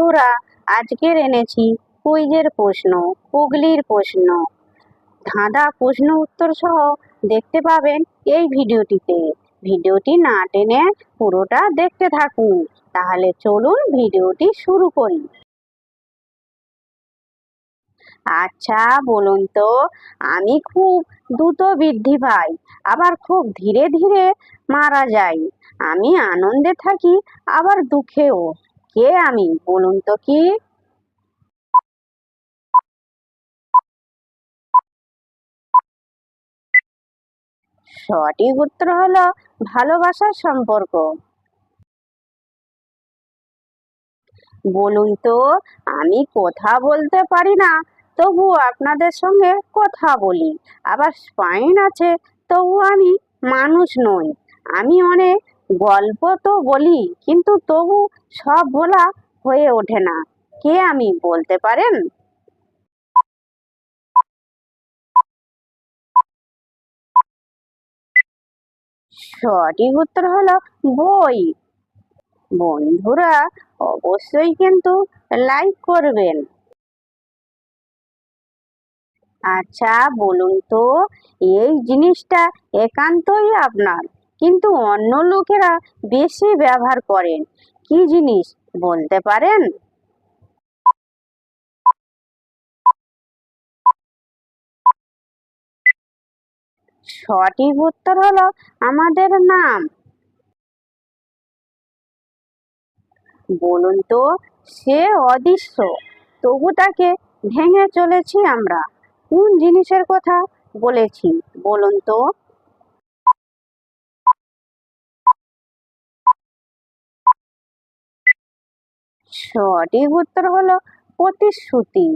বন্ধুরা, আজকের এনেছি কুইজের প্রশ্ন, হুগলির প্রশ্ন, ধাঁধা প্রশ্ন উত্তর সহ দেখতে পাবেন এই ভিডিওটিতে। ভিডিওটি না টেনে পুরোটা দেখতে থাকুন। তাহলে চলুন ভিডিওটি শুরু করি। আচ্ছা বলুন তো, আমি খুব দ্রুত বৃদ্ধি পাই, আবার খুব ধীরে ধীরে মারা যাই। আমি আনন্দে থাকি, আবার দুঃখেও। কে আমি বলুন তো কি? সঠিক উত্তর হলো ভালোবাসার সম্পর্ক। বলুন তো, আমি কথা বলতে পারি না, তবু আপনাদের সঙ্গে কথা বলি। আবার স্পাইন আছে, তবু আমি মানুষ নই। আমি অনেক গল্প তো বলি, কিন্তু তবু সব বলা হয়ে ওঠে না। কে আমি বলতে পারেন? সঠিক উত্তর হলো বই। বন্ধুরা, অবশ্যই কিন্তু লাইক করবেন। আচ্ছা বলুন তো, এই জিনিসটা একান্তই আপনার, কিন্তু অন্য লোকেরা বেশি ব্যবহার করেন। কি জিনিস বলতে পারেন? সঠিক উত্তর হলো আমাদের নাম। বলুন তো, সে অদৃশ্য, তবু তাকে ভেঙে চলেছি আমরা। কোন জিনিসের কথা বলেছি বলুন তো? সঠিক উত্তর হলো প্রতিশ্রুতি।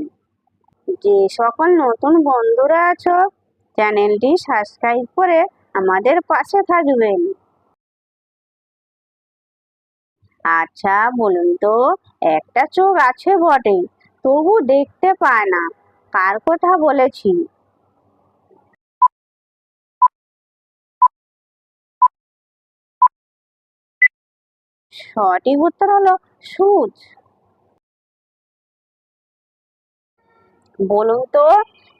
যে সকল নতুন বন্ধুরা আছো, চ্যানেলটি সাবস্ক্রাইব করে আমাদের পাশে থাকবেন। আচ্ছা বলুন তো, একটা চোখ আছে বটে, তবু দেখতে পায় না। কার কথা বলেছি? সঠিক উত্তর হলো সূচ। বলুন তো,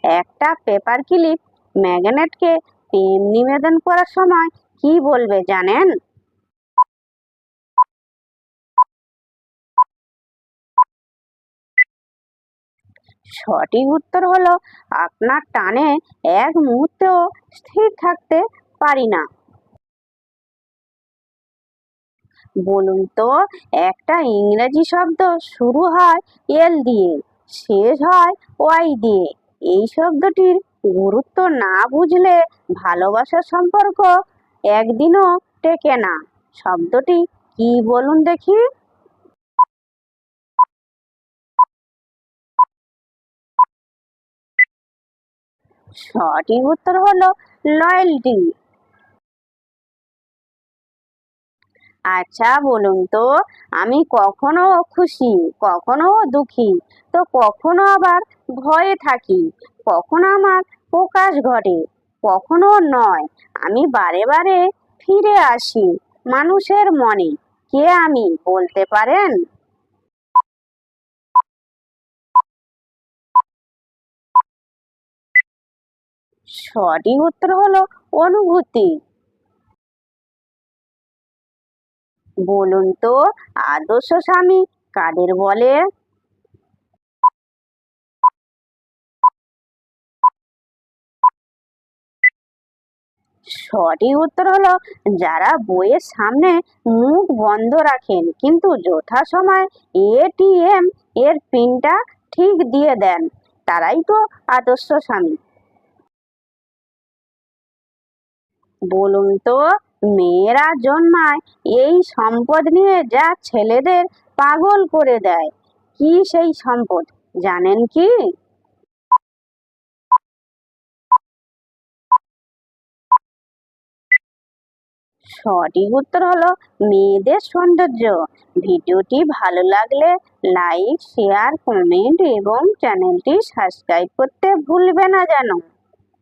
একটা পেপার ক্লিপ ম্যাগনেটকে প্রেম নিবেদন করার সময় কি বলবে জানেন? সঠিক উত্তর হলো আপনার টানে এক মুহূর্তেও স্থির থাকতে পারি না। বলুন তো, একটা ইংরেজি শব্দ শুরু হয় এল দিয়ে, শেষ হয় ওয়াই দিয়ে। এই শব্দটির গুরুত্ব না বুঝলে ভালোবাসার সম্পর্ক একদিনও টেকে না। শব্দটি কি বলুন দেখি? সঠিক উত্তর হলো লয়্যালটি। আচ্ছা বলুন তো, আমি কখনো খুশি, কখনো দুঃখী, তো কখনো আবার ভয়ে থাকি। কখনো আমার প্রকাশ ঘটে, কখনো নয়। আমি বারে বারে ফিরে আসি মানুষের মনে। কে আমি বলতে পারেন? সঠিক উত্তর হলো অনুভূতি। বলুন তো, আদর্শ স্বামী কাদের বলে? সঠিক উত্তর হলো যারা বইয়ের সামনে মুখ বন্ধ রাখেন, কিন্তু যথাসময়ে এটিএম এর পিনটা ঠিক দিয়ে দেন। তারাই তো আদর্শ স্বামী। বলুন তো, মেয়েরা জন্মায় এই সম্পদ নিয়ে যা ছেলেদের পাগল করে দেয়। কি সেই সম্পদ জানেন কি? সঠিক উত্তর হলো মেয়েদের সৌন্দর্য। ভিডিওটি ভালো লাগলে লাইক, শেয়ার, কমেন্ট এবং চ্যানেলটি সাবস্ক্রাইব করতে ভুলবে না যেন।